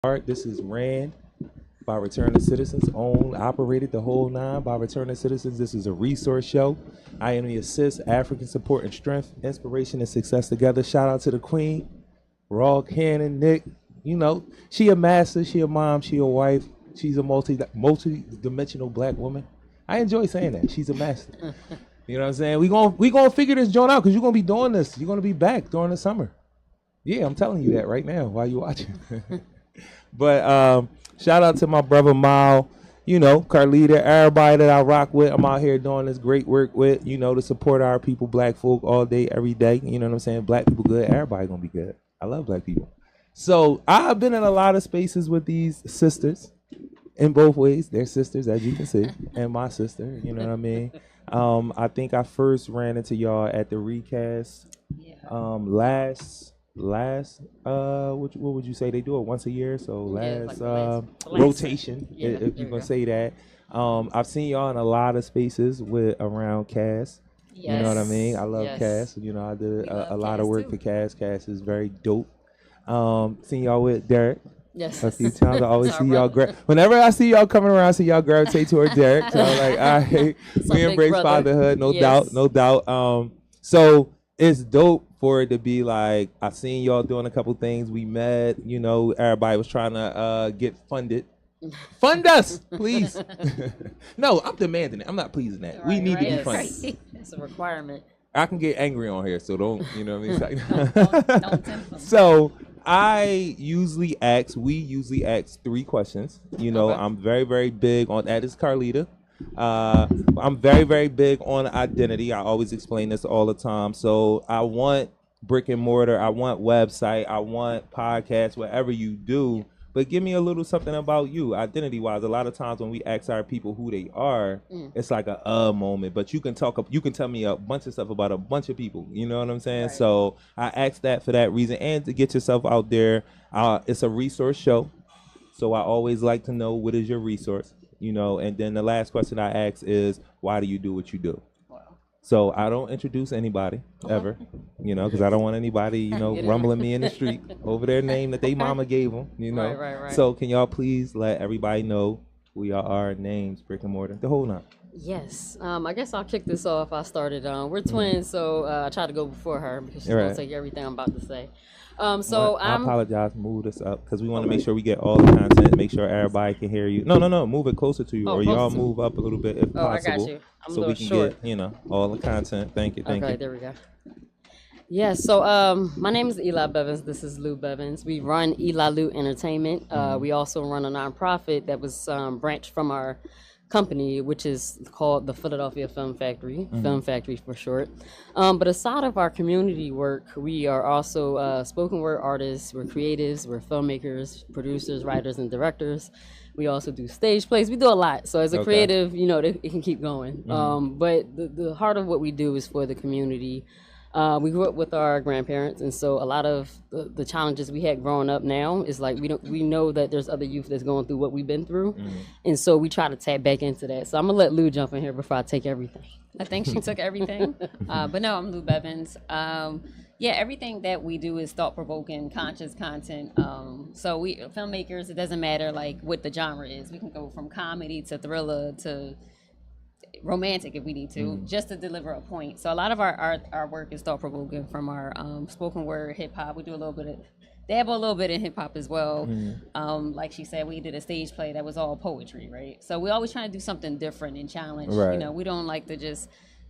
Art. This is Rand by Returning Citizens, owned, operated the whole nine by Returning Citizens. This is a resource show. I am the assist, African support and strength, inspiration and success together. Shout out to the queen, Raw Cannon, Nick. You know, she a master, she a mom, she a wife. She's a multi-dimensional black woman. I enjoy saying that. She's a master. You know what I'm saying? We gonna figure this joint out because you're gonna be doing this. You're gonna be back during the summer. Yeah, I'm telling you that right now while you're watching. But shout out to my brother Mal, you know, Carlita, everybody that I rock with. I'm out here doing this great work with, you know, to support our people, black folk, all day, every day. You know what I'm saying? Black people good. Everybody gonna be good. I love black people. So I've been in a lot of spaces with these sisters in both ways. They're sisters, as you can see, and my sister. You know what I mean? I think I first ran into y'all at the recast last what would you say, they do it once a year, so last rotation, if you gonna say that. I've seen y'all in a lot of spaces with around Cass. You know what I mean? I love Cass. You know, I did a lot of work for Cass. Cass is very dope. Seen y'all with Derek a few times. I always see y'all whenever I see y'all coming around, I see y'all gravitate toward Derek. So I'm like, all right, we embrace fatherhood, no doubt. So it's dope for it to be like, I seen y'all doing a couple things. We met, you know, everybody was trying to get funded. Fund us, please. No, I'm demanding it. I'm not pleasing that. We need to be funded. It's a requirement. I can get angry on here, so don't, you know what I mean? Don't tempt them. So we usually ask 3 questions. You know, I'm very, very big on that. Is Carlita. I'm very, very big on identity. I always explain this all the time. So I want brick and mortar, I want website, I want podcast, whatever you do, but give me a little something about you, identity wise. A lot of times when we ask our people who they are, it's like a moment, but you can tell me a bunch of stuff about a bunch of people. You know what I'm saying? Right. So I ask that for that reason, and to get yourself out there. It's a resource show, so I always like to know, what is your resource? You know, and then the last question I ask is, why do you do what you do? Wow. So I don't introduce anybody ever, you know, because I don't want anybody, you know, rumbling me in the street over their name that they mama gave them, you know. Right. So can y'all please let everybody know who y'all are, names, brick and mortar, the whole nine. Yes. I guess I'll kick this off. I started. We're twins, so I tried to go before her because she's going to take everything I'm about to say. I apologize. Move this up because we want to make sure we get all the content. Make sure everybody can hear you. No. Move it closer to you, or y'all move up a little bit if possible. I got you. So we can get, you know, all the content. Thank you. Okay, there we go. Yeah. So my name is Eli Bevins. This is Lou Bevins. We run Eli Lou Entertainment. We also run a nonprofit that was branched from our company, which is called the Philadelphia Film Factory, Film Factory for short. But aside of our community work, we are also spoken word artists, we're creatives, we're filmmakers, producers, writers, and directors. We also do stage plays. We do a lot. So as a creative, you know, it can keep going. But the heart of what we do is for the community. We grew up with our grandparents, and so a lot of the challenges we had growing up now is like we know that there's other youth that's going through what we've been through, and so we try to tap back into that. So I'm gonna let Lou jump in here before I take everything. I think she took everything, but no, I'm Lou Bevins. Everything that we do is thought-provoking, conscious content. So we filmmakers, it doesn't matter like what the genre is. We can go from comedy to thriller to romantic if we need to, just to deliver a point. So a lot of our work is thought-provoking, from our spoken word, hip-hop. We do dabble a little bit in hip-hop as well. Like she said, we did a stage play that was all poetry, right? So we always trying to do something different and challenge. You know, we don't like to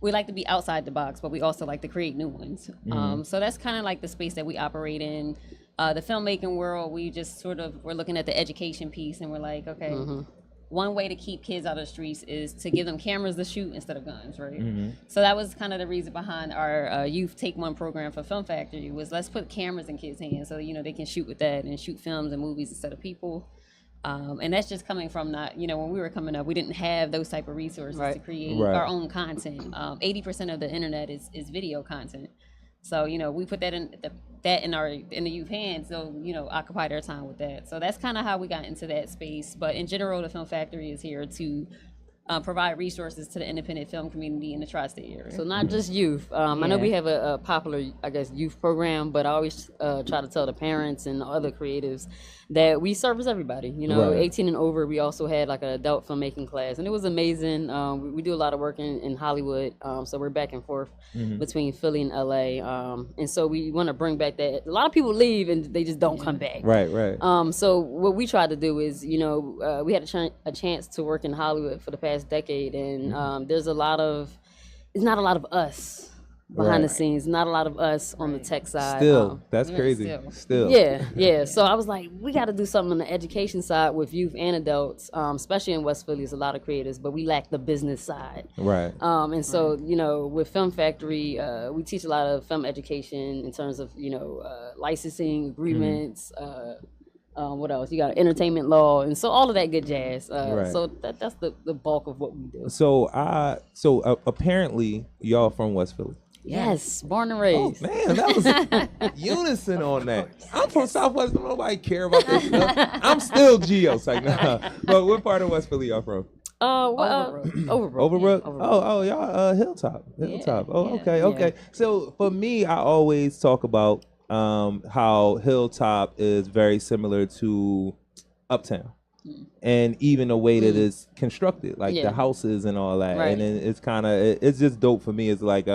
we like to be outside the box, but we also like to create new ones. So that's kind of like the space that we operate in. The filmmaking world, we're looking at the education piece, and we're like, okay, one way to keep kids out of the streets is to give them cameras to shoot instead of guns, right? So that was kind of the reason behind our Youth Take One program for Film Factory, was let's put cameras in kids' hands so, you know, they can shoot with that and shoot films and movies instead of people. And that's just coming from not, you know, when we were coming up, we didn't have those type of resources to create our own content. 80% of the internet is video content. So, you know, we put that in the youth hands, so, you know, occupy their time with that. So that's kind of how we got into that space. But in general, the Film Factory is here to provide resources to the independent film community in the tri-state area. So not just youth. I know we have a popular, I guess, youth program, but I always try to tell the parents and the other creatives that we service everybody. You know, Right. 18 and over. We also had like an adult filmmaking class, and it was amazing. We do a lot of work in Hollywood, so we're back and forth between Philly and LA, and so we want to bring back that. A lot of people leave and they just don't come back. Right, right. So what we tried to do is, you know, we had a chance to work in Hollywood for the past decade, and there's it's not a lot of us behind the scenes, not a lot of us on the tech side. Still, that's crazy. Still. Yeah. So I was like, we got to do something on the education side with youth and adults, especially in West Philly. There's a lot of creators, but we lack the business side. Right. And so, you know, with Film Factory, we teach a lot of film education in terms of, you know, licensing agreements. What else? You got entertainment law, and so all of that good jazz. Right. So that's the bulk of what we do. So apparently y'all from West Philly. Yes, born and Oh raised. man, that was unison on that. I'm from Southwest. Don't nobody care about this stuff. I'm still Geo. It's like, nah. But what part of West Philly y'all from? Overbrook. Overbrook. Yeah, Oh, y'all Hilltop. Hilltop. Oh, yeah. okay. So for me, I always talk about how Hilltop is very similar to Uptown. And even the way that it's constructed, like Yeah. the houses and all that, Right. and it's kind of it's just dope for me. It's like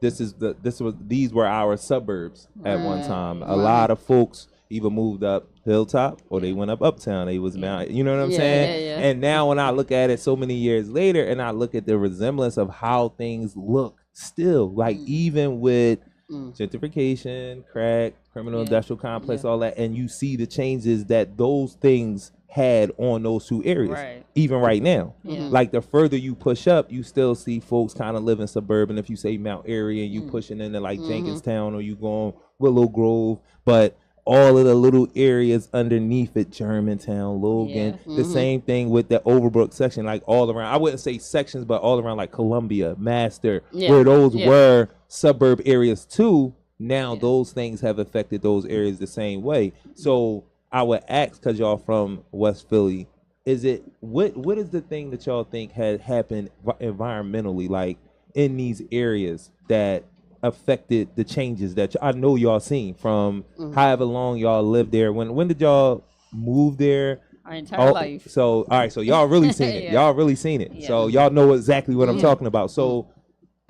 these were our suburbs at one time. A lot of folks either moved up Hilltop or they went up Uptown. They was Mount, you know what I'm saying? Yeah. And now when I look at it so many years later, and I look at the resemblance of how things look still, like even with gentrification, crack, criminal industrial complex, all that, and you see the changes that those things had on those two areas, Right. even right now. Yeah. Like the further you push up, you still see folks kind of living suburban. If you say Mount Airy and you pushing into like Jenkinstown or you going Willow Grove, but all of the little areas underneath it, Germantown, Logan, the same thing with the Overbrook section, like all around. I wouldn't say sections, but all around like Columbia, Master, where those were suburb areas too. Now those things have affected those areas the same way. So I would ask, because y'all from West Philly, what is the thing that y'all think had happened environmentally, like in these areas, that affected the changes that I know y'all seen from however long y'all lived there? When did y'all move there? Our entire life. So all right, so y'all really seen it. Y'all really seen it. So y'all know exactly what I'm talking about. So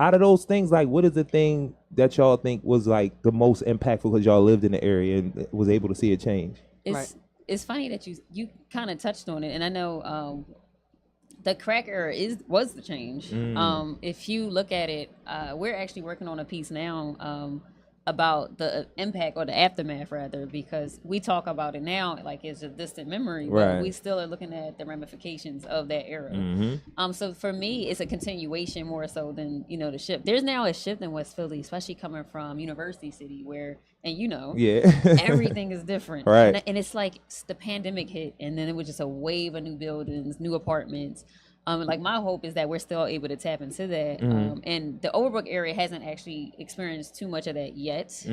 out of those things, like what is the thing that y'all think was like the most impactful because y'all lived in the area and was able to see a change? It's funny that you kind of touched on it, and I know the crack era was the change. If you look at it, we're actually working on a piece now about the impact or the aftermath, rather, because we talk about it now like it's a distant memory, but we still are looking at the ramifications of that era. So for me, it's a continuation more so than, you know, the shift. There's now a shift in West Philly, especially coming from University City, where, and you know, everything is different. Right. And it's like the pandemic hit, and then it was just a wave of new buildings, new apartments. Like my hope is that we're still able to tap into that. And the Overbrook area hasn't actually experienced too much of that yet.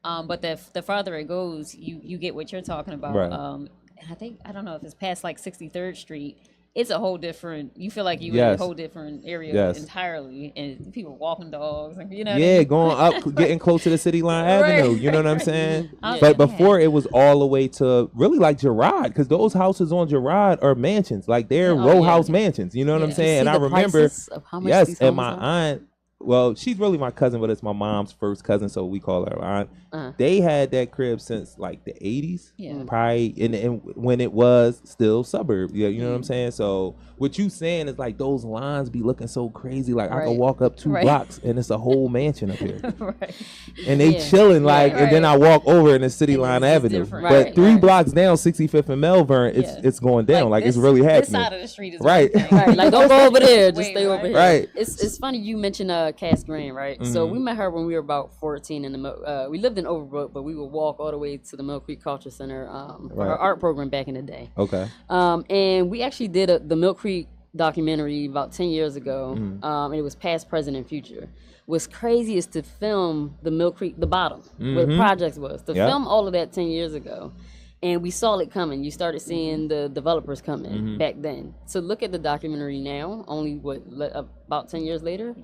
But the farther it goes, you get what you're talking about. Right. And I don't know if it's past like 63rd Street. It's a whole different, you feel like you're in a whole different area entirely, and people walking dogs, and you know what I mean? Going up, getting close to the City Line Avenue, you know what I'm saying? Yeah. But before it was all the way to really like Girard, because those houses on Girard are mansions, like they're row house mansions, you know what I'm saying? And I remember, of how much these and my homes are? aunt, well, she's really my cousin, but it's my mom's first cousin, so we call her aunt. They had that crib since like the 80s, probably, and when it was still suburb, you know what I'm saying? So what you saying is like those lines be looking so crazy, like I could walk up 2 blocks and it's a whole mansion up here, and they chilling like, and then I walk over in the City Line Avenue, but 3 blocks down, 65th and Melbourne, it's going down, like it's really happening. This side of the street is right. Like don't go over there, just Wait, stay over here. Right. It's funny you mentioned Cass Green, right? So we met her when we were about 14 in the we lived in Overbrook, but we would walk all the way to the Mill Creek Culture Center for her art program back in the day. Okay. And we actually did the Mill Creek documentary about 10 years ago, and it was Past, Present, and Future. What's crazy is to film the Mill Creek, the bottom, where the projects was, to film all of that 10 years ago. And we saw it coming. You started seeing the developers coming back then. So look at the documentary now, only about 10 years later.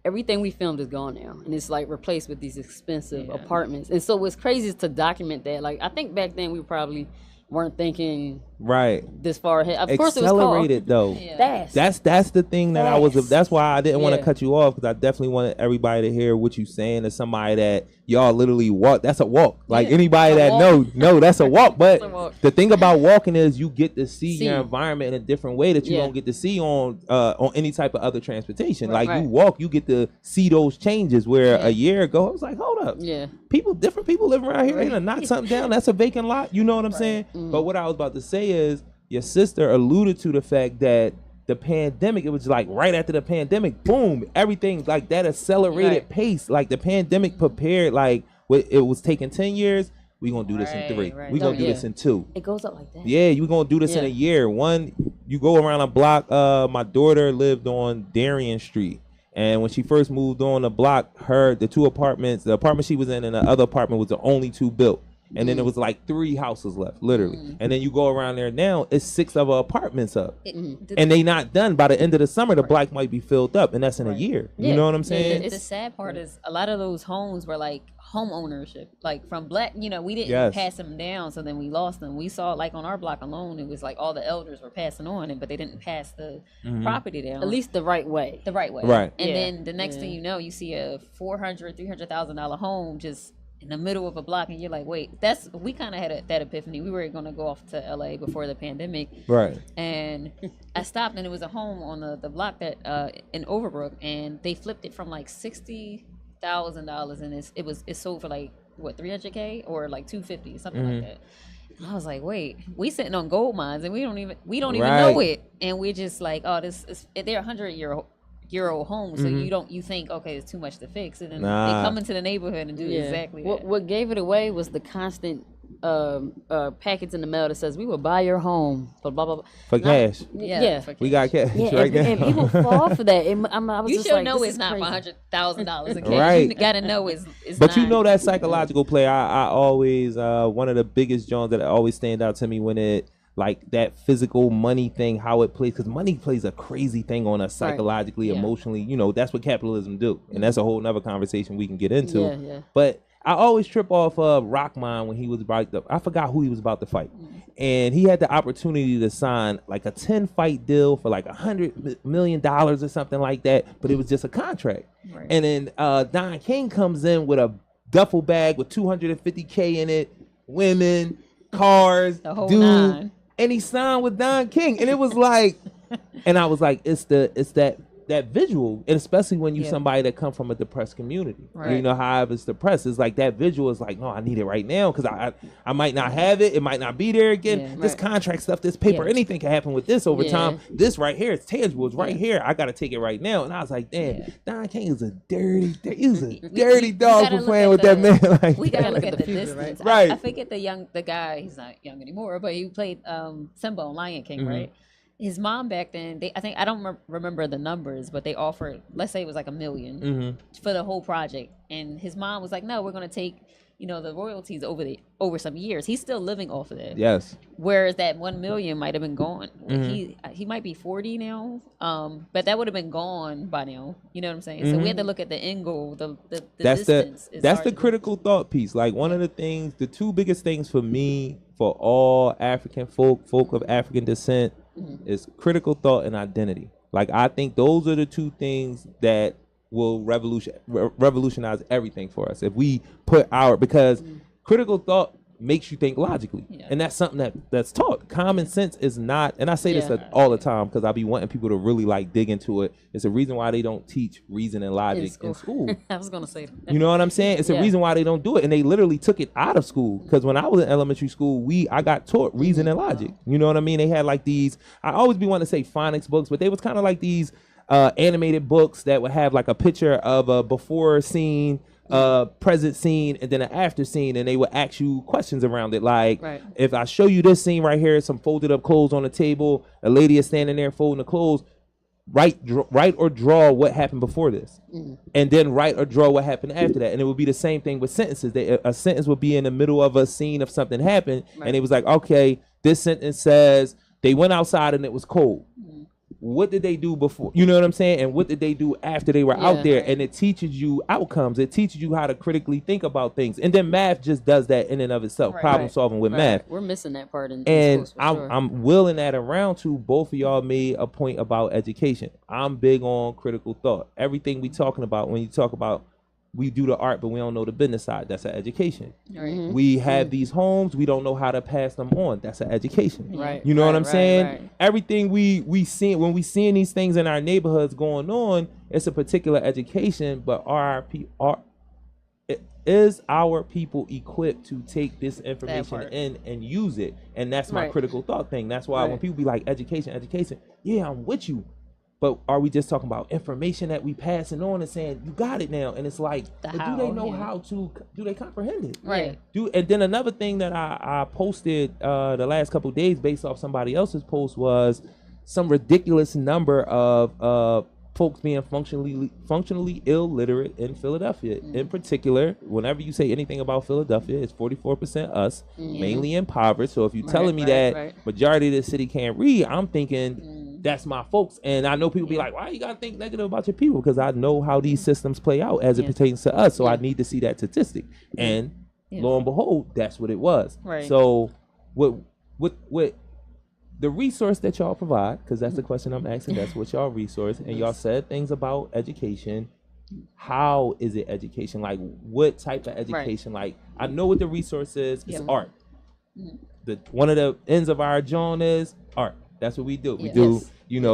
Everything we filmed is gone now, and it's like replaced with these expensive apartments. And so what's crazy is to document that. Like I think back then we were probably weren't thinking Right. this far ahead. Of course, it was Accelerated though. fast. That's the thing that I was. Fast. That's why I didn't want to Yeah. cut you off, because I definitely wanted everybody to hear what you saying as somebody that y'all literally walk. That's a walk. Like Yeah, anybody it's a that walk. know that's a walk. But a walk. the thing about walking is you get to see See. your environment in a different way that you Yeah. don't get to see on any type of other transportation. Right. Like you Right. walk, you get to see those changes. Where Yeah. a year ago, I was like, hold up. Yeah. Different people living around here. They gonna knock something down. That's a vacant lot. You know what I'm saying? But what I was about to say is, your sister alluded to the fact that the pandemic, it was like right after the pandemic, boom, everything like that accelerated Right. pace. Like the pandemic prepared, like it was taking 10 years. We gonna do this in 3. Right. We gonna Oh, do yeah. this in 2. It goes up like that. Yeah, you gonna do this in Yeah. a year. One, you go around a block. My daughter lived on Darien Street. And when she first moved on the block, the 2 apartments, the apartment she was in and the other apartment was the only 2 built. And then it was like 3 houses left, literally. And then you go around there now, it's 6 other apartments up. And they not done. By the end of the summer, the block might be filled up, and that's in a year. You Yeah. know what I'm Yeah, saying? yeah, The sad part is a lot of those homes were like home ownership, like from black, we didn't Yes. pass them down, so then we lost them. We saw like on our block alone, it was like all the elders were passing on it, but they didn't pass the property down At least the right way. the right way. Right. And Yeah. then the next thing you know, you see a $300,000 home just in the middle of a block, and you're like, wait, we kind of had that epiphany. We were going to go off to LA before the pandemic. Right. And I stopped, and it was a home on the block that in Overbrook, and they flipped it from like $60,000, and it sold for like what, $300K or like $250, something like that. And I was like, wait, we sitting on gold mines, and we don't even know Right. it, and we're just like, oh, this is they're 100-year-old homes, so you think, okay, it's too much to fix, and then Nah. they come into the neighborhood and do exactly that. What gave it away was the constant packets in the mail that says we will buy your home for blah blah blah. For cash. Yeah. for We cash. got cash Yeah, right and now. people fall for that. I was You just should like, know this it's is not for crazy. $100,000 in cash. Right. You gotta know it's But you not. know that psychological play, I always, one of the biggest joints that always stand out to me when it, like that physical money thing, how it plays, because money plays a crazy thing on us psychologically, Yeah. emotionally. That's what capitalism do, and that's a whole nother conversation we can get into. Yeah, yeah. But I always trip off of Rockman when he was I forgot who he was about to fight, and he had the opportunity to sign like a 10-fight deal for like $100 million or something like that, but it was just a contract. Right. And then Don King comes in with a duffel bag with $250K in it, women, cars, The whole dude, nine. and he signed with Don King, and it was like, and I was like, it's that visual, and especially when you Yeah. somebody that come from a depressed community. Right. You know how it's depressed. It's like that visual is like, no, I need it right now because I might not have it. It might not be there again. Yeah. This Right. contract stuff, this paper, Yeah. anything can happen with this over Yeah. time. This right here, it's tangible. It's right here. I got to take it right now. And I was like, damn, Yeah. Don King is a dirty We dog gotta for look playing at with that the- man. Like We gotta that. look at the future, distance. right? I forget the guy. He's not young anymore, but he played Simba on Lion King, Mm-hmm. right? His mom back then, I don't remember the numbers, but they offered, let's say it was like $1 million Mm-hmm. for the whole project, and his mom was like, "No, we're gonna take the royalties over some years." He's still living off of that. Yes. Whereas that 1 million might have been gone. Mm-hmm. He might be 40 now, but that would have been gone by now. You know what I'm saying? So we had to look at the end goal, the That's distance. the is that's hard the to- critical thought piece. Like one of the things, the 2 biggest things for me, for all African folk of African descent, is critical thought and identity. Like I think those are the 2 things that will revolutionize everything for us if we put because critical thought makes you think logically, Yeah. and that's something that's taught. Common sense is not, and I say this Yeah. all the time because I be wanting people to really like dig into it. It's a reason why they don't teach reason and logic in school. I was gonna say that. You know what I'm saying? It's a Yeah. reason why they don't do it, and they literally took it out of school. Because when I was in elementary school, I got taught reason and logic. You know what I mean? They had like these. I always be wanting to say phonics books, but they was kind of like these animated books that would have like a picture of a before scene, present scene, and then an after scene, and they would ask you questions around it. Like, Right. if I show you this scene right here, some folded up clothes on the table, a lady is standing there folding the clothes. Write or draw what happened before this, and then write or draw what happened after that. And it would be the same thing with sentences. A sentence would be in the middle of a scene of something happened, and it was like, okay, this sentence says they went outside and it was cold. what did they do before? You know what I'm saying? And what did they do after they were out there? And it teaches you outcomes. It teaches you how to critically think about things. And then math just does that in and of itself. Problem solving with math. We're missing that part in and schools for sure. I'm willing that around to both of y'all made a point about education. I'm big on critical thought. Everything we talking about when you talk about we do the art, but we don't know the business side. That's an education. Mm-hmm. We have these homes. We don't know how to pass them on. That's an education. Right. You know what I'm saying? Right. Everything we see when we seeing these things in our neighborhoods going on, it's a particular education. But is our people equipped to take this information in and use it? And that's my critical thought thing. That's why when people be like education, yeah, I'm with you. But are we just talking about information that we passing on and saying, you got it now? And it's like, do they know how to, do they comprehend it? Right. And then another thing that I posted the last couple of days based off somebody else's post was some ridiculous number of folks being functionally illiterate in Philadelphia. In particular, whenever you say anything about Philadelphia, it's 44% us, mainly impoverished. So if you're telling me that majority of the city can't read, I'm thinking that's my folks. And I know people be like, why you gotta think negative about your people? Because I know how these systems play out as it pertains to us. So I need to see that statistic. And lo and behold, that's what it was. Right. So what the resource that y'all provide, because that's the question I'm asking, that's what y'all resource, and y'all said things about education. How is it education? Like, what type of education? Like, I know what the resource is. It's art. One of the ends of our joint is art. That's what we do. We do,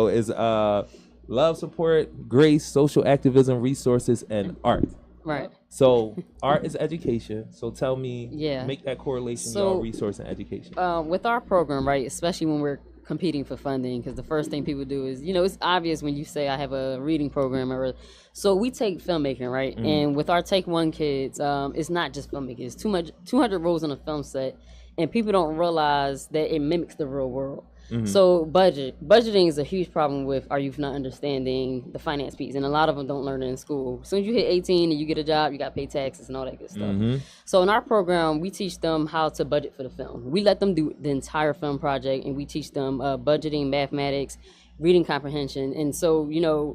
is love, support, grace, social activism, resources, and art. Right. So art is education. So tell me, make that correlation, So, y'all resource and education. With our program, right, especially when we're competing for funding, because the first thing people do is, it's obvious when you say I have a reading program, so we take filmmaking, right? And with our Take One kids, it's not just filmmaking. It's 200 roles on a film set, and people don't realize that it mimics the real world. So budgeting is a huge problem with our youth not understanding the finance piece, and a lot of them don't learn it in school. As soon as you hit 18 and you get a job, you got to pay taxes and all that good stuff. So in our program, we teach them how to budget for the film. We let them do the entire film project, and we teach them budgeting, mathematics, reading comprehension. And so,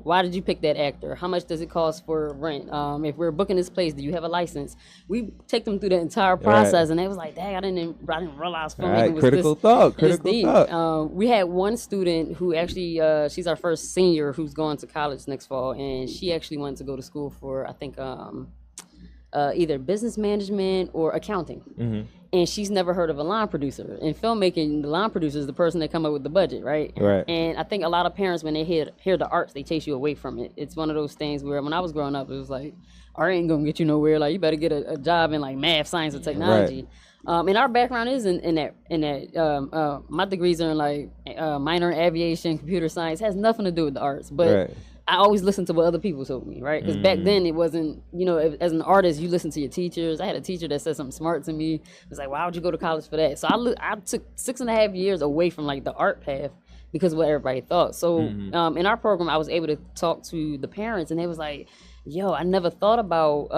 why did you pick that actor? How much does it cost for rent? If we're booking this place, do you have a license? We take them through the entire process, and they was like, dang, I didn't realize filmmaking was critical thought. We had one student who actually, she's our first senior who's going to college next fall, and she actually wanted to go to school for, I think, either business management or accounting. And she's never heard of a line producer. In filmmaking, the line producer is the person that come up with the budget, right? And I think a lot of parents, when they hear the arts, they chase you away from it. It's one of those things where when I was growing up, it was like, art ain't gonna get you nowhere. Like, you better get a job in like math, science, or technology. And our background is in that. My degrees are in like minor in aviation, computer science. It has nothing to do with the arts, but I always listened to what other people told me, right? Because back then it wasn't, as an artist, you listen to your teachers. I had a teacher that said something smart to me. It was like, why would you go to college for that? So I took 6.5 years away from like the art path because of what everybody thought. So in our program, I was able to talk to the parents, and they was like, yo, I never thought about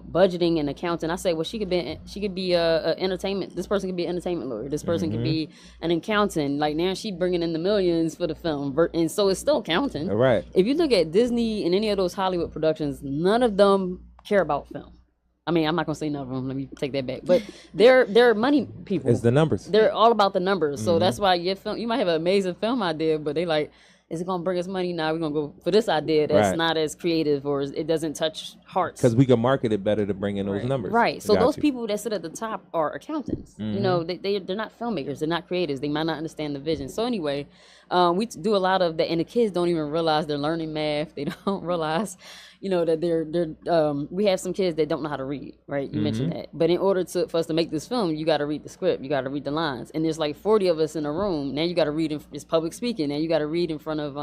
budgeting and accounting. I say, well, she could be a entertainment. This person could be an entertainment lawyer. This person could be an accountant. Like, now she bringing in the millions for the film, and so it's still accounting. Right. If you look at Disney and any of those Hollywood productions, none of them care about film. I mean, I'm not gonna say none of them. Let me take that back. But they're money people. It's the numbers. They're all about the numbers. So that's why your film, you might have an amazing film idea, but they like, is it gonna bring us money? Now we're gonna go for this idea that's not as creative, or it doesn't touch hearts. Because we can market it better to bring in those numbers. Right. So those people that sit at the top are accountants. They're not filmmakers. They're not creatives. They might not understand the vision. So anyway, we do a lot of that, and the kids don't even realize they're learning math. They don't realize, that they're we have some kids that don't know how to read, right? You mentioned that. But in order for us to make this film, you got to read the script. You got to read the lines. And there's like 40 of us in a room. Now you got to read, it's public speaking. Now you got to read in front of,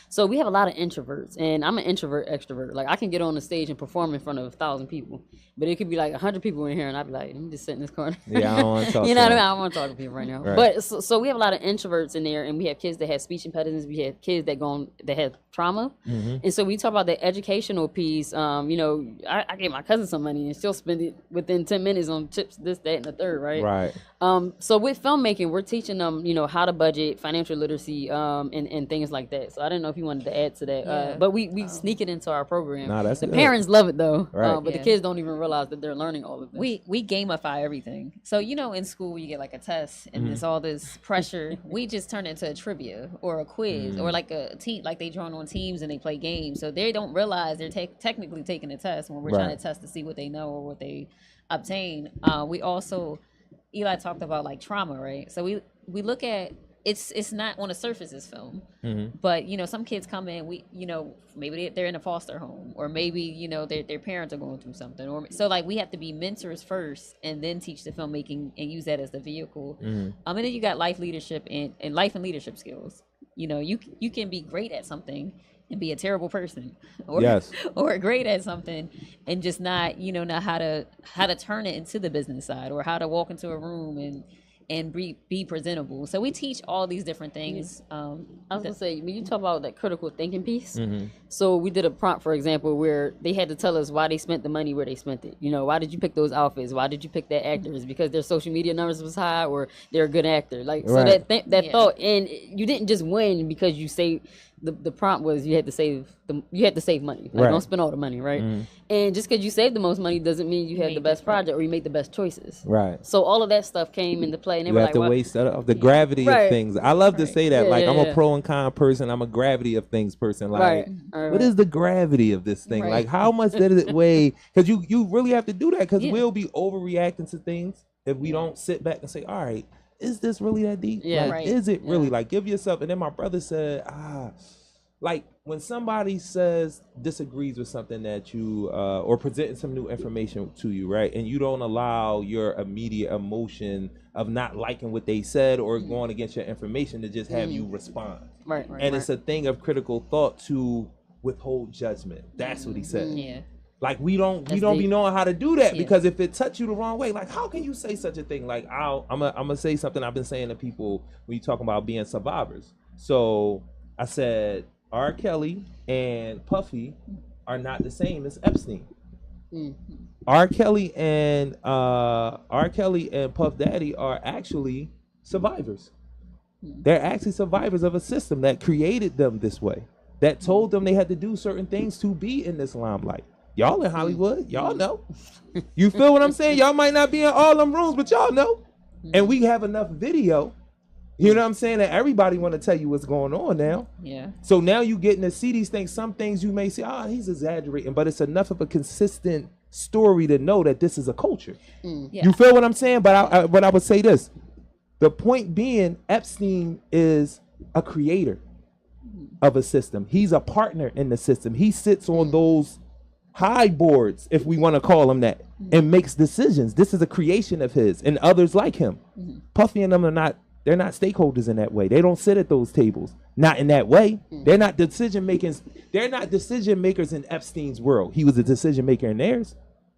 so we have a lot of introverts. And I'm an introvert, extrovert. Like, I can get on the stage and perform in front of 1,000 people. But it could be like 100 people in here, and I'd be like, let me just sit in this corner. Yeah, I don't want to talk I don't want to talk to people right now. Right. But so we have a lot of introverts in there, and we have kids that have speech impediments. We have kids that have trauma. And so we talk about the educational piece. I gave my cousin some money, and she'll spend it within 10 minutes on chips, this, that, and the third, right? Right. So with filmmaking, we're teaching them, how to budget, financial literacy, and things things like that. So I didn't know if you wanted to add to that. Yeah. But we sneak it into our program. Nah, that's the good. parents love it though, Right. but the kids don't even realize that they're learning all of this. We gamify everything. So in school you get like a test and there's all this pressure. We just turn it into a trivia or a quiz or like a team, like they join on teams and they play games. So they don't realize they're technically taking a test when we're trying Right. to test to see what they know or what they obtain. We also, Eli talked about like trauma, right? So we look at it's not on the surface as film, but some kids come in, maybe they're in a foster home, or maybe their parents are going through something, or so like we have to be mentors first and then teach the filmmaking and use that as the vehicle. And then you got life leadership and life and leadership skills. You can be great at something and be a terrible person, or Yes. or great at something and just not know how to turn it into the business side, or how to walk into a room and be presentable. So we teach all these different things. I was gonna say, when you talk about that critical thinking piece, so we did a prompt, for example, where they had to tell us why they spent the money where they spent it. Why did you pick those outfits? Why did you pick that actors? Because their social media numbers was high, or they're a good actor. Like, so Right. that thought, and you didn't just win because you saved. The prompt was you had to save money. Like, Right. don't spend all the money, right? And just because you saved the most money doesn't mean you had the best project or you made the best choices. Right. So all of that stuff came into play, and they You were have like, to well, waste the gravity Right. of things. I love to say that. Yeah, like, yeah, I'm yeah. a pro and con person. I'm a gravity of things person. Like, Right. what is the gravity of this thing? Right. Like, how much does it weigh? Because you really have to do that, because Yeah. we'll be overreacting to things if we don't sit back and say, all right, is this really that deep? Yeah. Like, Right. is it really? Yeah. Like, give yourself. And then my brother said, like when somebody disagrees with something that you or presenting some new information to you, right, and you don't allow your immediate emotion of not liking what they said or going against your information to just have you respond. right. And it's a thing of critical thought to withhold judgment. That's what he said. Yeah. Like we don't be deep. knowing how to do that, Yeah. because if it touch you the wrong way, like how can you say such a thing? Like I'm gonna say something I've been saying to people when you talking about being survivors. So I said R. Kelly and Puffy are not the same as Epstein. R. Kelly and Puff Daddy are actually survivors. They're actually survivors of a system that created them this way, that told them they had to do certain things to be in this limelight. Y'all in Hollywood, y'all know. You feel what I'm saying? Y'all might not be in all them rooms, but y'all know. And we have enough video, you know what I'm saying, that everybody want to tell you what's going on now. Yeah. So now you getting to see these things. Some things you may say, he's exaggerating, but it's enough of a consistent story to know that this is a culture. Yeah. You feel what I'm saying? But I would say this. The point being, Epstein is a creator of a system. He's a partner in the system. He sits on those high boards, if we want to call him that, and makes decisions. This is a creation of his and others like him. Puffy and them they're not stakeholders in that way. They don't sit at those tables. Not in that way. They're not decision makers. They're not decision makers in Epstein's world. He was a decision maker in theirs.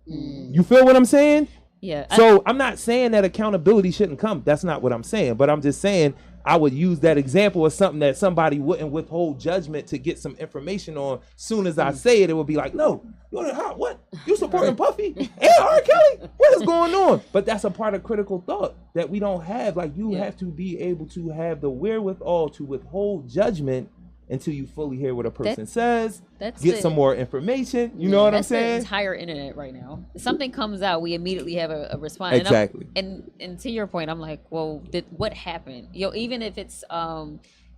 You feel what I'm saying? Yeah. So I'm not saying that accountability shouldn't come. That's not what I'm saying. But I'm just saying I would use that example as something that somebody wouldn't withhold judgment to get some information on. Soon as I say it, it would be like, no, what? You supporting Puffy and R. Kelly? What is going on? But that's a part of critical thought that we don't have. Like you have to be able to have the wherewithal to withhold judgment until you fully hear what a person says, that's get it. some more information. You know what I'm That's the saying? entire internet right now. Something comes out, we immediately have a response. Exactly. And to your point, I'm like, well, what happened? Even if it's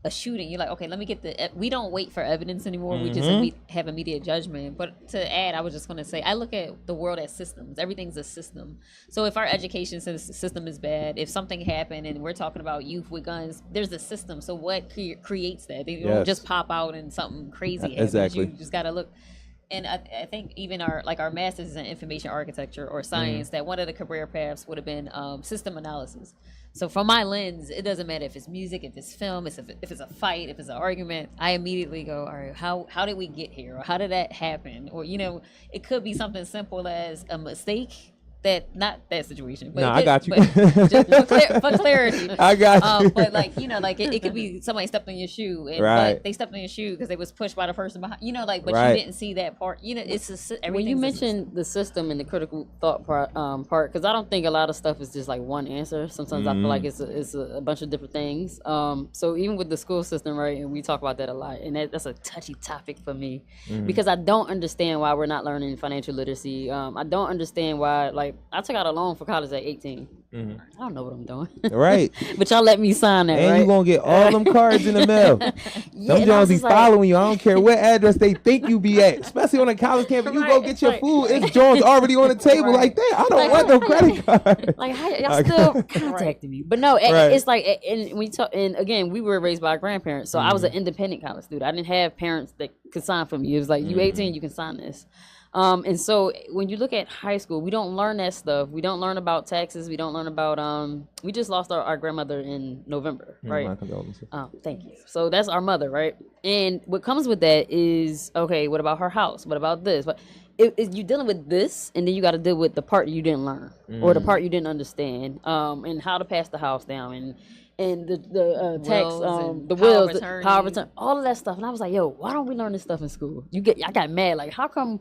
a shooting, you're like, okay, let me get we don't wait for evidence anymore. We just have immediate judgment. But to add, I was just going to say, I look at the world as systems. Everything's a system. So if our education system is bad, if something happened and we're talking about youth with guns, there's a system. So what creates that? They don't just pop out and something crazy happens. Exactly. You just got to look. And I think even our master's in information architecture or science, that one of the career paths would have been system analysis. So from my lens, it doesn't matter if it's music, if it's film, if it's a fight, if it's an argument. I immediately go, all right, how did we get here? Or how did that happen? Or, it could be something simple as a mistake not that situation. But No, I got you. But just for clarity, I got you. But like like it could be somebody stepped on your shoe, and Right. but they stepped on your shoe because they was pushed by the person behind. Like, but Right. you didn't see that part. It's everything. When you mentioned the system and the critical thought part, because I don't think a lot of stuff is just like one answer. Sometimes I feel like it's a bunch of different things. So even with the school system, right, and we talk about that a lot, and that's a touchy topic for me because I don't understand why we're not learning financial literacy. I don't understand why, like, I took out a loan for college at 18. I don't know what I'm doing. Right. But y'all let me sign that, And right? you gonna get all them cards in the mail. Yeah, Them and I Jones was be just like- following you. I don't care what address they think you be at. Especially on a college campus. You go Right, get your right. food. It's Jones already on the table Right. like that. I don't Like, want no credit card. Like, how y'all still contacting me? But no, Right. it's like, and we talk, and again, we were raised by our grandparents, so I was an independent college student. I didn't have parents that could sign for me. It was like, you 18, you can sign this. And so when you look at high school, we don't learn that stuff. We don't learn about taxes. We don't learn about, we just lost our grandmother in November, right? My condolences. Thank you. So that's our mother, right? And what comes with that is, okay, what about her house? What about this? But you're dealing with this, and then you got to deal with the part you didn't learn or the part you didn't understand, and how to pass the house down, and the tax, and the power wills, of attorney. power of attorney, all of that stuff. And I was like, yo, why don't we learn this stuff in school? I got mad. Like, how come?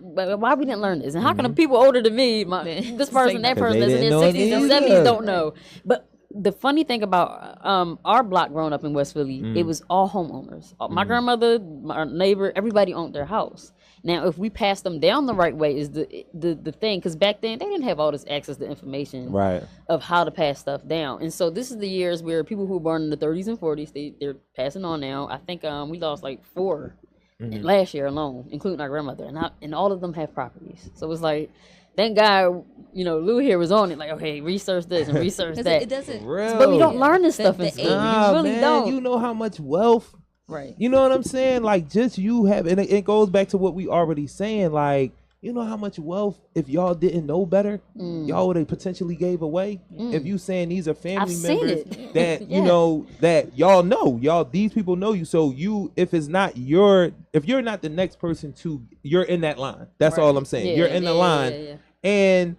Why we didn't learn this? And how come the people older than me, this person, that 'Cause person they that's in didn't their know it 60s and either. 70s don't know? But the funny thing about our block growing up in West Philly, it was all homeowners. My grandmother, my neighbor, everybody owned their house. Now, if we pass them down the right way is the thing, because back then they didn't have all this access to information Right. of how to pass stuff down. And so this is the years where people who were born in the 30s and 40s, they're passing on now. I think we lost like 4 last year alone, including our grandmother, and all of them have properties. So it's like, thank God, Lou here was on it. Like, okay, research this and research that. It doesn't. Real. But we don't learn this stuff in the school. Nah, You really man, don't. You know how much wealth. Right. You know what I'm saying? Like, just you have, and it goes back to what we already saying. Like, you know how much wealth, if y'all didn't know better, y'all would have potentially gave away. If you saying these are family I've seen members it. that Yeah. that y'all these people know you. So if it's not if you're not the next person you're in that line. That's all I'm saying. Yeah, You're in the yeah, line, yeah. and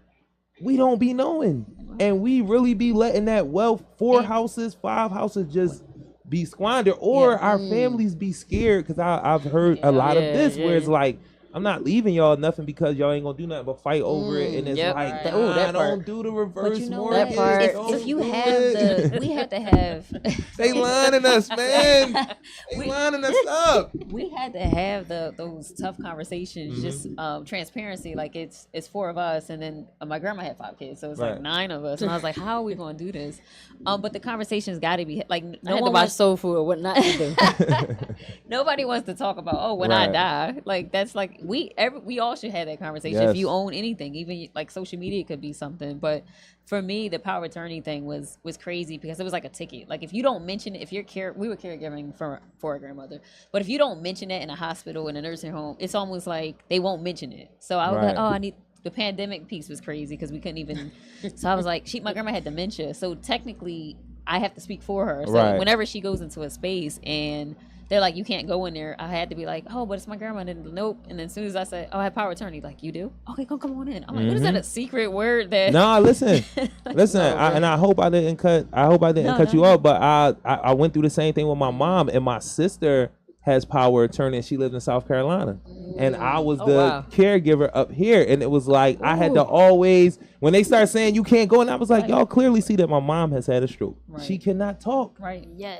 we don't be knowing, and we really be letting that wealth, 4 houses, 5 houses, just be squandered, or our families be scared. Because I've heard a lot of this where it's like, I'm not leaving y'all nothing because y'all ain't gonna do nothing but fight over it, and it's Yep. like, Right. Ooh, that don't part. do the reverse But you know mortgage. what? part. If you Don't do have it. we had to have. They lining us, man. They lining us up. We had to have those tough conversations, just transparency. Like it's 4 of us, and then my grandma had 5 kids, so it's Right. like 9 of us. And I was like, how are we going to do this? But the conversations got to be like I no had to one watch wants, soul food or what not to do. nobody wants to talk about when I Right. die. Like that's like we all should have that conversation. Yes. If you own anything, even like social media could be something. But for me, the power of attorney thing was crazy because it was like a ticket. Like if you don't mention it, if you're we were caregiving for a grandmother, but if you don't mention it in a hospital, in a nursing home, it's almost like they won't mention it. So I was Right. like, oh, I need. The pandemic piece was crazy because we couldn't even. So I was like, my grandma had dementia, so technically I have to speak for her. So Right. whenever she goes into a space and they're like, you can't go in there, I had to be like, oh, but it's my grandma. And then nope. And then as soon as I said, oh, I have power of attorney, like, you do? Okay, come on in. I'm like, what is that? A secret word that? Nah, listen. I hope I didn't cut. I hope I didn't cut you off. But I went through the same thing with my mom, and my sister has power of attorney, and she lives in South Carolina, and I was the caregiver up here, and it was like I had to always, when they start saying you can't go, and I was like, y'all clearly see that my mom has had a stroke. She cannot talk. Right. Yeah.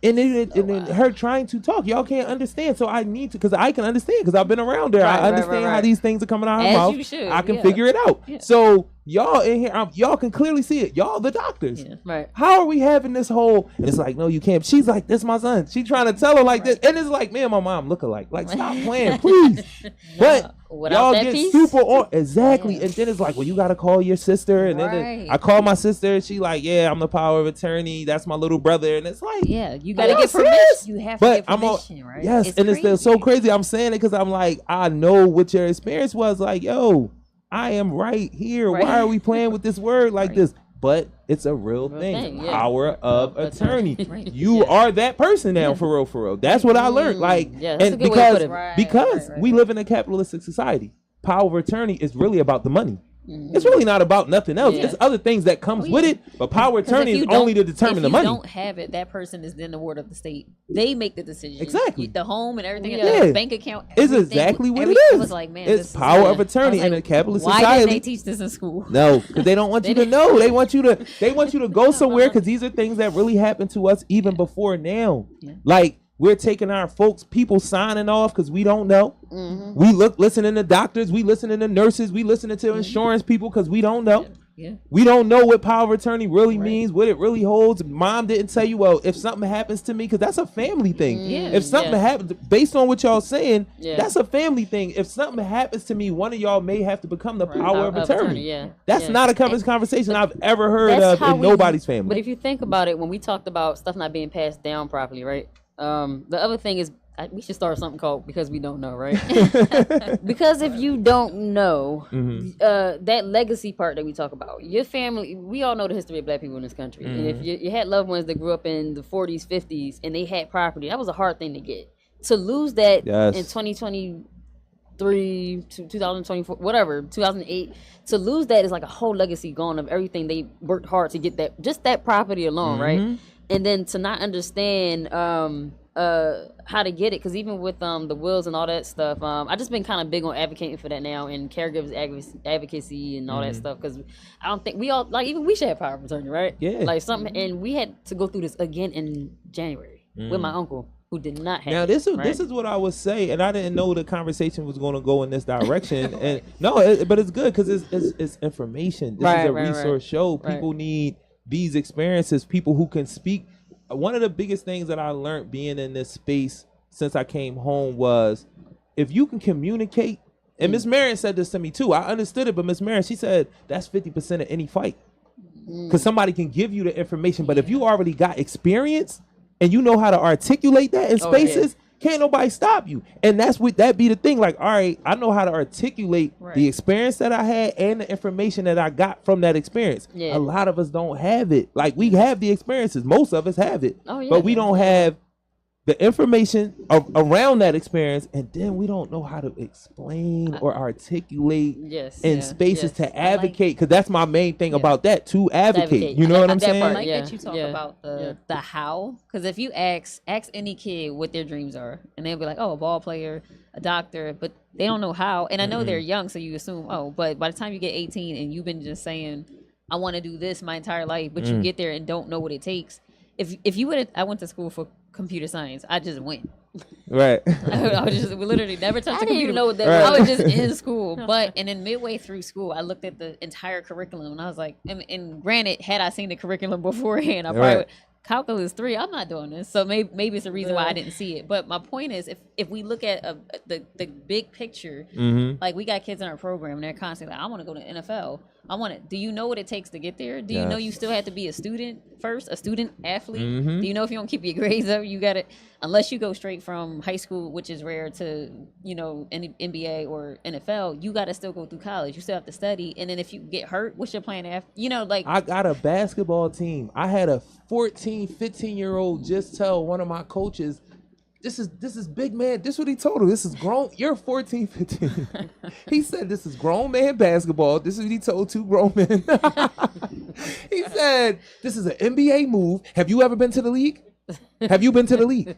And then her trying to talk, y'all can't understand. So I need to, because I can understand, because I've been around there. I understand how these things are coming out of her As mouth. you should, I can yeah. figure it out. Yeah. So y'all in here, y'all can clearly see it. Y'all the doctors. Yeah. Right. How are we having this whole? And it's like, no, you can't. She's like, this my son. She trying to tell her like this, and it's like, me and my mom look alike. Like, stop playing, please. But Without y'all that get piece? super on exactly, and then it's like, well, you gotta call your sister, and then Right. I call my sister, and she like, yeah, I'm the power of attorney. That's my little brother, and it's like, Yeah, you Are gotta y'all get permission. serious? You have to but get I'm all, permission, right? yes, and it's still so crazy. I'm saying it because I'm like, I know what your experience was. Like, yo, I am right here. Right. Why are we playing with this word like Right. this? But it's a real thing. thing, yeah. Power of attorney. Right. You are that person now, for real, for real. That's what I learned. Like, Yeah, that's and a good way to put it. Right, because right, we live in a capitalistic society, power of attorney is really about the money. It's really not about nothing else. Yeah. It's other things that comes with it, but power of 'Cause if attorney you is only to don't- determine the If money. you don't have it, that person is then the ward of the state. They make the decision. Exactly. The home and everything, Yeah. the bank account. It's everything, exactly what it I is. was like, man, It's this is- power of I attorney was in like, a capitalist why society. didn't they teach this in school? No, because they don't want you to know. They want you to go somewhere because these are things that really happen to us even before now. Yeah. Like we're taking our people signing off because we don't know. We listening to doctors, we listening to nurses, we listening to insurance people because we don't know. Yeah. We don't know what power of attorney really means, what it really holds. Mom didn't tell you, well, if something happens to me, because that's a family thing. Yeah. If something happens, based on what y'all saying, Yeah. that's a family thing. If something happens to me, one of y'all may have to become the power of attorney. Yeah. That's Yeah. not a conversation I've ever heard That's of how in we- nobody's family. But if you think about it, when we talked about stuff not being passed down properly, right? The other thing is we should start something called Because We Don't Know, right? Because if you don't know, that legacy part that we talk about, your family, we all know the history of black people in this country. And if you had loved ones that grew up in the 40s, 50s, and they had property, that was a hard thing to get. To lose that Yes. in 2023 to 2024, whatever, 2008, to lose that is like a whole legacy gone of everything they worked hard to get, that just that property alone, right? And then to not understand how to get it, because even with the wills and all that stuff, I just been kind of big on advocating for that now, and caregivers advocacy and all that stuff, because I don't think we all, like, even we should have power of attorney, right? Yeah. Like something, and we had to go through this again in January with my uncle who did not have Now it, this right? is what I would say, and I didn't know the conversation was going to go in this direction. And no, but it's good because it's information. This is a resource show. People need these experiences. People who can speak. One of the biggest things that I learned being in this space since I came home was if you can communicate. And Miss Marion said this to me too. I understood it, but Miss Marion, she said that's 50% of any fight. Because somebody can give you the information, but if you already got experience and you know how to articulate that in spaces, can't nobody stop you. And that's what that be the thing. Like, all right, I know how to articulate the experience that I had and the information that I got from that experience. Yeah. A lot of us don't have it. Like, we have the experiences. Most of us have it. Oh, yeah. But we don't have the information around that experience, and then we don't know how to explain or articulate in spaces to advocate, because that's my main thing about that, to advocate. You know what I'm saying? I like that you talk about the how, because if you ask any kid what their dreams are, and they'll be like, oh, a ball player, a doctor, but they don't know how. And I know they're young, so you assume, oh, but by the time you get 18 and you've been just saying, I want to do this my entire life, but you get there and don't know what it takes. If you would, I went to school for computer science. I just went. Right. I was just, we literally never touched I a didn't computer. even know what that I was. was just in school. And then midway through school, I looked at the entire curriculum and I was like, and granted, had I seen the curriculum beforehand, I probably would, calculus 3, I'm not doing this. So maybe it's a reason why I didn't see it. But my point is, if we look at the big picture, like we got kids in our program and they're constantly like, I want to go to NFL. Do you know what it takes to get there? Do you know you still have to be a student first, a student athlete? Do you know if you don't keep your grades up, you got to, unless you go straight from high school, which is rare, to, NBA or NFL, you got to still go through college. You still have to study. And then if you get hurt, what's your plan after? I got a basketball team. I had a 14, 15-year-old just tell one of my coaches, this is big man. This is what he told him. This is grown. You're 14, 15. He said, this is grown man basketball. This is what he told 2 grown men. He said, this is an NBA move. Have you ever been to the league? Have you been to the league?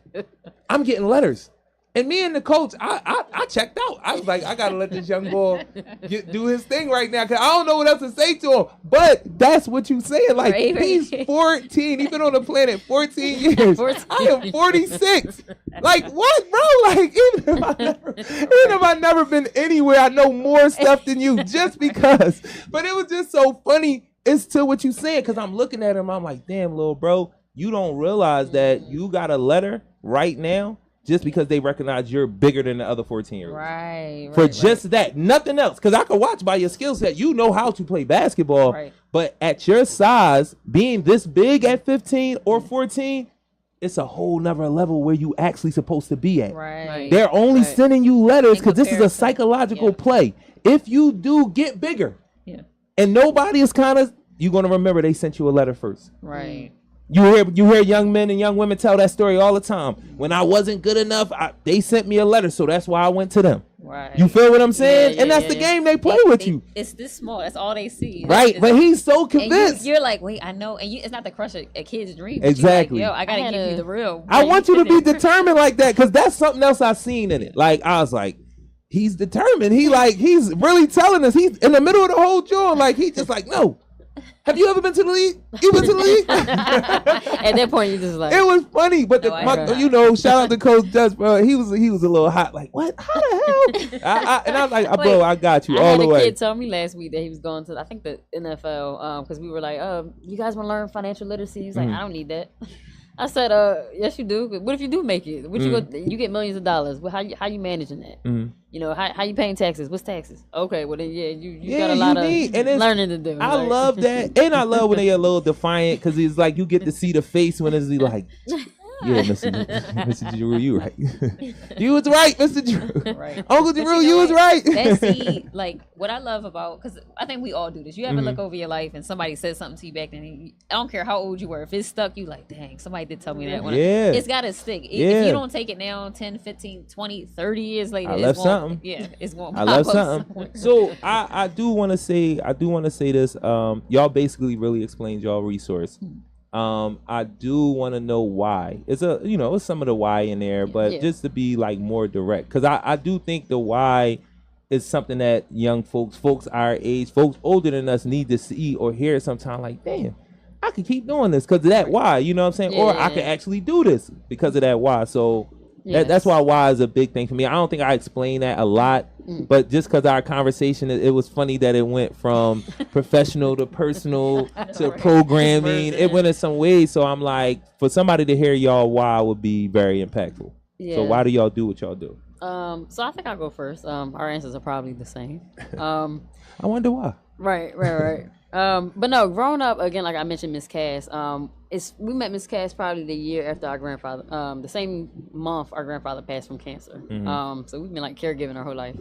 I'm getting letters. And me and the coach, I checked out. I was like, I got to let this young boy do his thing right now, because I don't know what else to say to him. But that's what you saying. Like, he's 14. He's been on the planet 14 years. I am 46. Like, what, bro? Like, even if I've never been anywhere, I know more stuff than you just because. But it was just so funny. It's to what you saying, because I'm looking at him. I'm like, damn, little bro, you don't realize that you got a letter right now just because they recognize you're bigger than the other 14-year-olds. Right. For just that, nothing else. Because I can watch by your skill set. You know how to play basketball. Right. But at your size, being this big at 15 or 14, it's a whole nother level where you actually supposed to be at. Right. They're only sending you letters In because this is a comparison. psychological play. If you do get bigger, and nobody is kind of, you're going to remember they sent you a letter first. Right. You hear young men and young women tell that story all the time. When I wasn't good enough, they sent me a letter, so that's why I went to them. Right. You feel what I'm saying? Yeah, and that's the game they play with you. It's this small. That's all they see. Right, but he's so convinced. And you're like, wait, I know. And it's not to crush a kid's dream. Exactly. Like, yo, I gotta give you the real. I want you to be determined like that, because that's something else I seen in it. Like, I was like, he's determined. He's really telling us. He's in the middle of the whole joint. Like, he just like, no. Have you ever been to the league? You been to the league? At that point, you just like. It was funny, but shout out to Coach Dutch, bro. He was a little hot. Like, what? How the hell? And I was like, bro, I got you all the way. I had a kid tell me last week that he was going to, I think, the NFL, because we were like, you guys want to learn financial literacy? He's like, I don't need that. I said, yes, you do. What if you do make it? You get millions of dollars. Well, how you managing that? You know, how you paying taxes? What's taxes? Okay, well then, you got a lot of learning to do. I love that, and I love when they are a little defiant, because it's like you get to see the face when it's like, yeah, Mr. Jarue, you right. You was right, Mr. Jarue. Right. Uncle Jarue, you was right. That's like what I love about, because I think we all do this. You ever look over your life and somebody says something to you back then, I don't care how old you were, if it's stuck, you like, dang, somebody did tell me that one. Yeah. It's got to stick. If you don't take it now 10, 15, 20, 30 years later, I left something. Yeah, it's going to I love something. So I do want to say this. Y'all basically really explained y'all resource. I do want to know why. It's some of the why in there, but just to be like more direct, because I do think the why is something that young folks our age, folks older than us need to see or hear sometime. Like, damn, I could keep doing this because of that why. You know what I'm saying? Or I could actually do this because of that why. So that's why is a big thing for me. I don't think I explained that a lot, but just because our conversation, it was funny that it went from professional to personal to programming. It went in some ways. So I'm like, for somebody to hear y'all why would be very impactful. Yeah. So why do y'all do what y'all do? So I think I'll go first. Our answers are probably the same. I wonder why. Right. But no, growing up, again, like I mentioned, Miss Cass, we met Miss Cass probably the year after our grandfather, the same month our grandfather passed from cancer. So we've been like caregiving our whole life.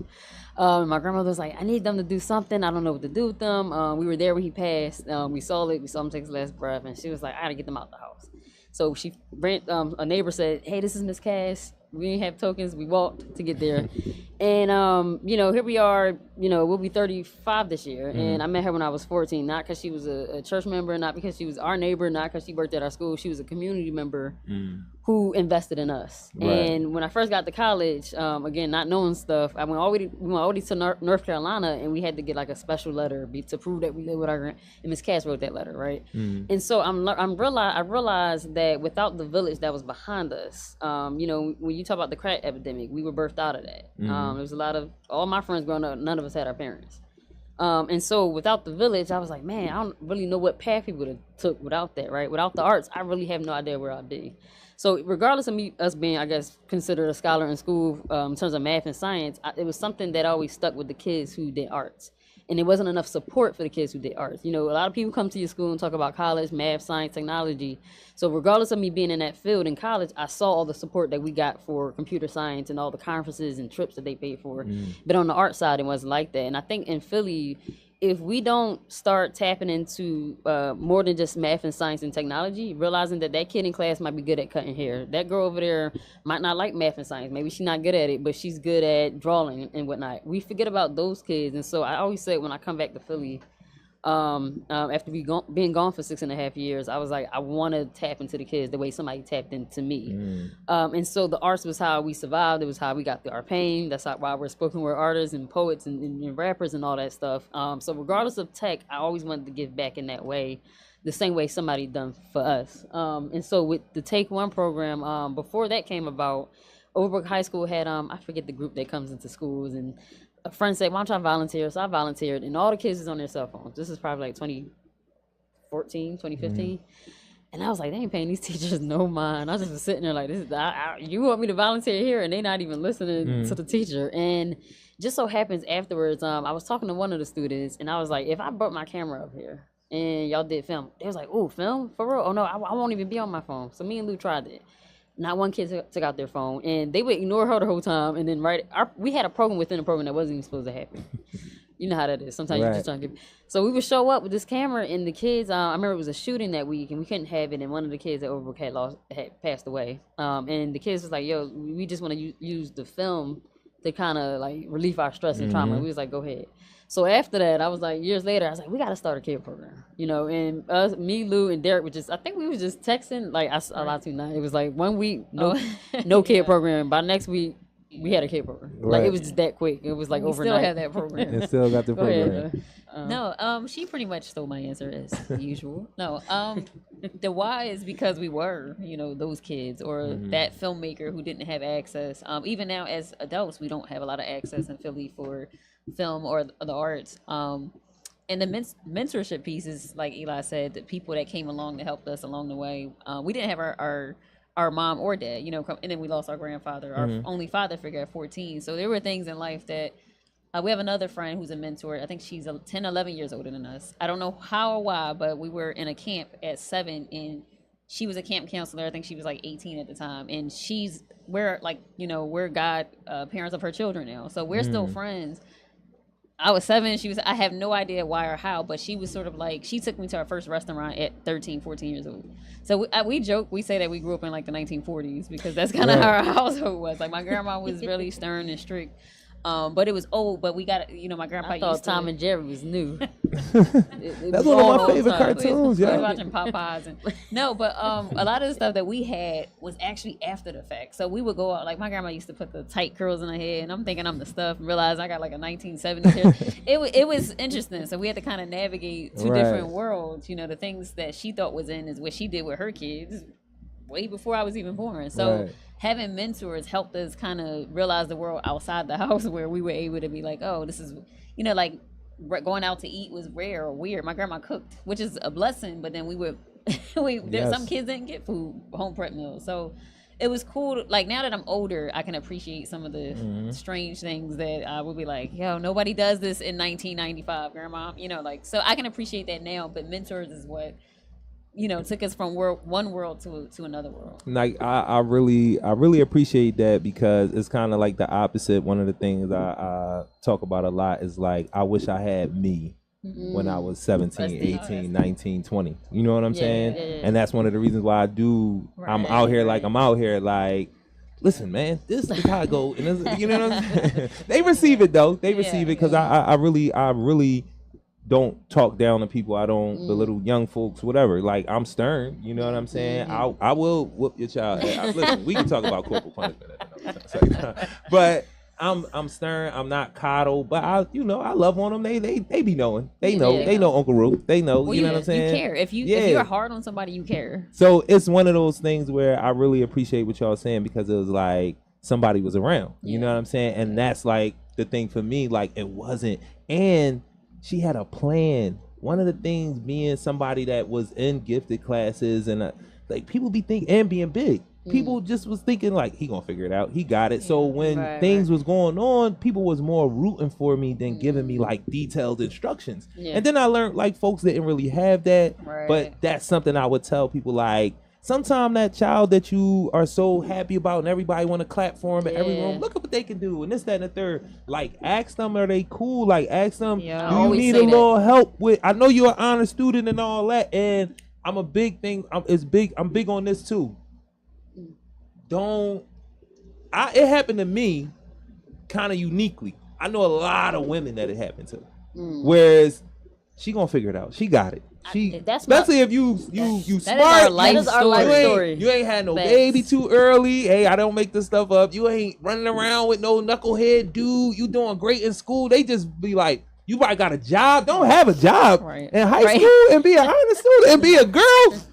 My grandmother was like, I need them to do something. I don't know what to do with them. We were there when he passed. We saw him take his last breath, and she was like, I gotta get them out the house. So a neighbor said, hey, this is Miss Cass. We didn't have tokens. We walked to get there. And, here we are, we'll be 35 this year. And I met her when I was 14, not because she was a church member, not because she was our neighbor, not because she worked at our school. She was a community member who invested in us. Right. And when I first got to college, again, not knowing stuff, I went already to North Carolina, and we had to get like a special letter to prove that we live with our and Miss Cass wrote that letter, right? And so I realized that without the village that was behind us, when you talk about the crack epidemic, we were birthed out of that. There was a lot of, all my friends growing up, none of us had our parents. And so without the village, I was like, man, I don't really know what path we would have took without that, right? Without the arts, I really have no idea where I'd be. So regardless of us being, I guess, considered a scholar in school in terms of math and science, it was something that always stuck with the kids who did arts. And there wasn't enough support for the kids who did arts. A lot of people come to your school and talk about college, math, science, technology. So regardless of me being in that field in college, I saw all the support that we got for computer science and all the conferences and trips that they paid for. But on the art side, it wasn't like that. And I think in Philly, if we don't start tapping into more than just math and science and technology, realizing that kid in class might be good at cutting hair, that girl over there might not like math and science, maybe she's not good at it, but she's good at drawing and whatnot. We forget about those kids. And so I always say when I come back to Philly, after being gone for 6.5 years, I was like, I want to tap into the kids the way somebody tapped into me. And so the arts was how we survived. It was how we got through our pain. That's why we're spoken word artists and poets and rappers and all that stuff. So regardless of tech, I always wanted to give back in that way, the same way somebody done for us. And so with the Take One program, before that came about, Overbrook High School had, I forget the group that comes into schools, and a friend said, why don't I volunteer? So I volunteered, and all the kids is on their cell phones. This is probably like 2014, 2015. And I was like, they ain't paying these teachers no mind. I was just sitting there like, you want me to volunteer here? And they not even listening to the teacher. And just so happens afterwards, I was talking to one of the students, and I was like, if I brought my camera up here and y'all did film, they was like, ooh, film? For real? Oh, no, I won't even be on my phone. So me and Lou tried it. Not one kid took out their phone, and they would ignore her the whole time. And then we had a program within a program that wasn't even supposed to happen. You know how that is. Sometimes you just trying to get. So we would show up with this camera, and the kids. I remember it was a shooting that week, and we couldn't have it. And one of the kids at Overbrook had passed away. And the kids was like, "Yo, we just want to use the film to kind of like relieve our stress and trauma." And we was like, "Go ahead." So after that, I was like, years later, I was like, we got to start a kid program, you know. And us, me, Lou, and Derek I think we was just texting. Like I lied to you now. It was like 1 week, no kid program. By next week, we had a kid program. Like it was just that quick. It was like we overnight. Still have that program. And still got the program. No, she pretty much stole my answer as usual. No, the why is because we were, you know, those kids or that filmmaker who didn't have access. Even now as adults, we don't have a lot of access in Philly for film or the arts. And the mentorship pieces, like Eli said, the people that came along that helped us along the way. We didn't have our mom or dad, you know, and then we lost our grandfather, our only father figure at 14. So there were things in life that we have another friend who's a mentor. I think she's 10, 11 years older than us. I don't know how or why, but we were in a camp at 7, and she was a camp counselor. I think she was like 18 at the time. And we're like, you know, we're parents of her children now. So we're still friends. I was 7. I have no idea why or how, but she was sort of like, she took me to our first restaurant at 13, 14 years old. So we joke, we say that we grew up in like the 1940s because that's kind of how our household was. Like my grandma was really stern and strict. But it was old, but we got, you know, my grandpa I thought Tom and Jerry was new. That's one of my favorite cartoons, We were yeah. watching Popeyes. But a lot of the stuff that we had was actually after the fact. So we would go out, like my grandma used to put the tight curls in her head, and I'm thinking I'm the stuff, and realize I got like a 1970s hair. It was interesting. So we had to kind of navigate two different worlds. You know, the things that she thought was in is what she did with her kids way before I was even born. So having mentors helped us kind of realize the world outside the house, where we were able to be like, oh, this is, you know, like going out to eat was rare or weird. My grandma cooked, which is a blessing, but then we would, some kids didn't get food, home prep meals. So it was cool. Like now that I'm older, I can appreciate some of the strange things that I would be like, yo, nobody does this in 1995, grandma, you know, like, so I can appreciate that now, but mentors is what, you know, took us from one world to another world. Like I really appreciate that, because it's kind of like the opposite. One of the things I talk about a lot is like, I wish I had me when I was 17, 18, 19, 20. You know what I'm saying? Yeah. And that's one of the reasons why I'm out here like, listen, man, this is how I go. And this, you know what I'm saying? They receive it though. They receive it, because I really don't talk down to people. I don't belittle young folks, whatever. Like, I'm stern, you know what I'm saying? I will whoop your child. Listen, we can talk about corporal punishment at another time. But I'm stern. I'm not coddle. But I love on them. They be knowing. They know. They know Uncle Ru. They know. Well, you know what I'm saying? You care. If you're hard on somebody, you care. So it's one of those things where I really appreciate what y'all saying, because it was like somebody was around. You know what I'm saying? And that's like the thing for me. Like, it wasn't. And she had a plan. One of the things, being somebody that was in gifted classes, and like people be thinking, and being big, people just was thinking like, he gonna figure it out, he got it. So when things was going on, people was more rooting for me than giving me like detailed instructions. And then I learned like folks didn't really have that. But that's something I would tell people, like, sometimes that child that you are so happy about and everybody want to clap for them in every room, look at what they can do and this, that, and the third. Like, ask them, are they cool? Like, ask them, do you need a little help with, I know you're an honor student and all that, and I'm a big thing, I'm big on this too. It happened to me kind of uniquely. I know a lot of women that it happened to. Whereas she gonna figure it out. She got it. Especially if you smart. That is our life story. You ain't had no baby too early. Hey, I don't make this stuff up. You ain't running around with no knucklehead dude. You doing great in school. They just be like, you probably got a job. Don't have a job in high school and be an honor student and be a girl.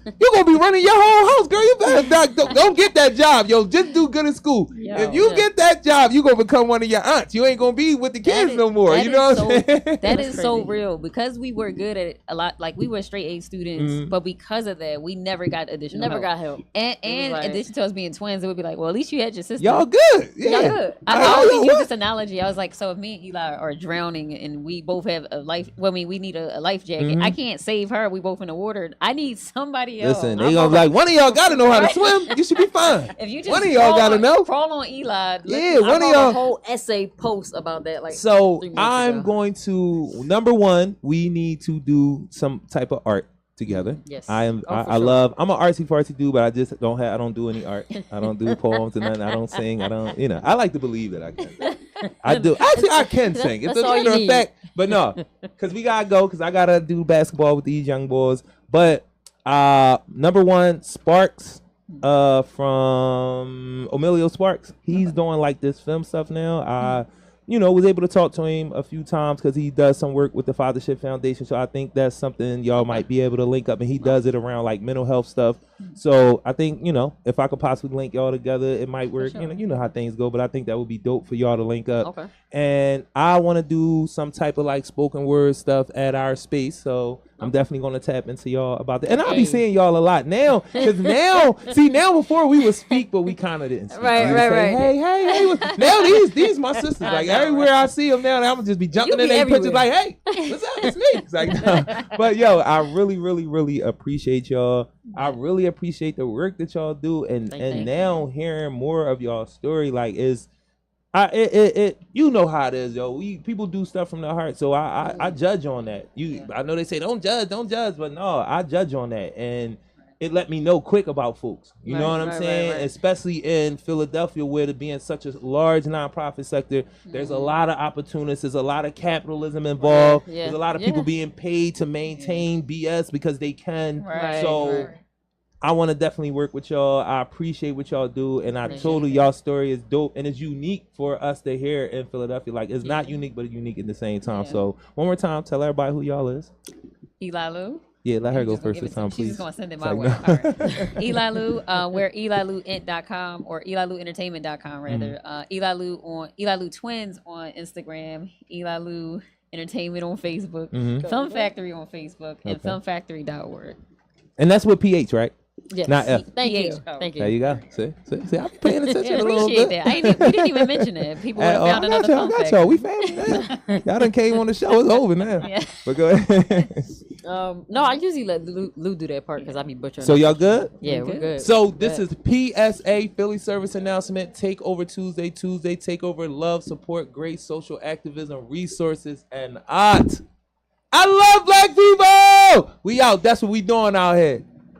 You're going to be running your whole house, girl. You better don't get that job, yo. Just do good in school. If you get that job, you're going to become one of your aunts. You ain't going to be with the kids no more. You know what I'm saying? That is so real, because we were good at it a lot. Like, we were straight A students, but because of that, we never got additional help. Got help. And in addition to us being twins, it would be like, well, at least you had your sister. Y'all good. Yeah. Y'all good. I always use this analogy. I was like, so if me and Eli are drowning and we both have a life. Well, I mean, we need a life jacket. I can't save her. We both in the water. I need somebody else. Listen, they gonna be like, one of y'all gotta know how to swim. You should be fine. If you just one of y'all gotta know. Crawl on Eli. Yeah, I one of wrote y'all. a whole essay post about that. Like, So 3 months I'm ago. going to number one. We need to do some type of art together. Yes. I am. Oh, for I sure. love. I'm an artsy fartsy dude, but I just don't have. I don't do any art. I don't do poems and nothing. I don't sing. I don't. You know. I like to believe that I can. I do. Actually, I can sing. It's That's a all you matter of need. fact. But no, because we gotta go. Because I gotta do basketball with these young boys. But number one, Sparks. From Emilio Sparks. He's doing like this film stuff now. I was able to talk to him a few times because he does some work with the Fathership Foundation. So I think that's something y'all might be able to link up. And he does it around like mental health stuff. So I think, if I could possibly link y'all together, it might work. sure. You know how things go, but I think that would be dope for y'all to link up. Okay. And I want to do some type of like spoken word stuff at our space. So I'm definitely going to tap into y'all about that. And I'll be seeing y'all a lot now. Because now before we would speak, but we kind of didn't speak. Right, We would right, say, right. Hey. Now these my sisters. Like everywhere I see them now, I'm going to just be jumping You in be their pictures everywhere. like, hey, what's up? It's me. It's like, no. But yo, I really, really, really appreciate y'all. I really appreciate the work that y'all do. And Thank you. now hearing more of y'all story, like you know how it is, yo. People do stuff from their heart, so I judge on that. I know they say don't judge, but no, I judge on that, and it let me know quick about folks. You know what I'm saying? Right. Especially in Philadelphia, where to be in such a large nonprofit sector, there's a lot of opportunities. There's a lot of capitalism involved. Yeah. There's a lot of people being paid to maintain BS because they can. Right. So. Right. I want to definitely work with y'all. I appreciate what y'all do, and I told you y'all story is dope and it's unique for us to hear in Philadelphia. Like it's not unique, but it's unique at the same time. Yeah. So one more time, tell everybody who y'all is. Eli Lou. Yeah, let her go Just gonna first give this it to me. time, She's please. just gonna send it It's my like, way. no. All right. Eli Lou, we're EliLouEnt.com or EliLouEntertainment.com rather. Eli Lou Twins on Instagram, Eli Lou Entertainment on Facebook, Film Factory on Facebook, and Okay. filmfactory.org. And that's with PH, right? Yes. Not F. Thank you. PH. Oh. Thank There you. you go. See, I'm paying attention Yeah, a little appreciate bit. that. We didn't even mention it. People would have I found got another y'all. Film I got Factory. y'all. We family now. Y'all done came on the show. It's over now. Yeah. But go ahead. No, I usually let Lou do that part because I be butchering. So it. y'all good? Yeah, We we're good. So this is PSA Philly Service Announcement. Takeover Tuesday. Takeover love, support, great social activism, resources, and art. I love black people. We out. That's what we doing out here.